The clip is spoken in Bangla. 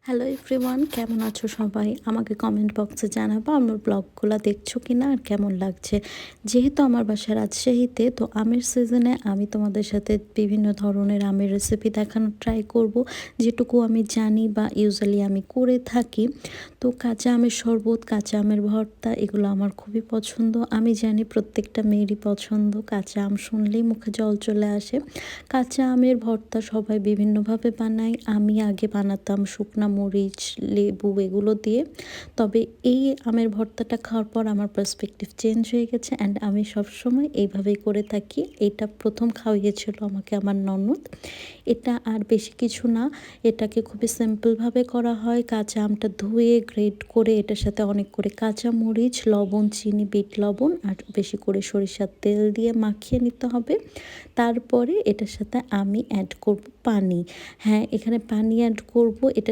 হ্যালো এভরিওয়ান, কেমন আছো সবাই? আমাকে কমেন্ট বক্সে জানাবো আমার ব্লগগুলো দেখছো কি না আর কেমন লাগছে। যেহেতু আমার বাসা রাজশাহীতে, তো আমের সিজনে আমি তোমাদের সাথে বিভিন্ন ধরনের আমের রেসিপি দেখানোর ট্রাই করব, যেটুকু আমি জানি বা ইউজুয়ালি আমি করে থাকি। তো কাঁচা আমের শরবত, কাঁচা আমের ভর্তা এগুলো আমার খুবই পছন্দ। আমি জানি প্রত্যেকটা মেয়েরই পছন্দ, কাঁচা আম শুনলেই মুখে জল চলে আসে। কাঁচা আমের ভর্তা সবাই বিভিন্নভাবে বানায়। আমি আগে বানাতাম শুকনা মরিচ, লেবু এগুলো দিয়ে। তবে এই আমের ভর্তাটা খাওয়ার পর আমার পার্সপেক্টিভ চেঞ্জ হয়ে গেছে অ্যান্ড আমি সবসময় এইভাবেই করে থাকি। এইটা প্রথম খাওয়িয়েছিল আমাকে আমার ননদ। এটা আর বেশি কিছু না, এটাকে খুবই সিম্পলভাবে করা হয়। কাঁচা আমটা ধুয়ে গ্রেট করে এটার সাথে অনেক করে কাঁচা মরিচ, লবণ, চিনি, বিট লবণ আর বেশি করে সরিষার তেল দিয়ে মাখিয়ে নিতে হবে। তারপরে এটার সাথে আমি অ্যাড করব পানি। হ্যাঁ, এখানে পানি অ্যাড করব। এটার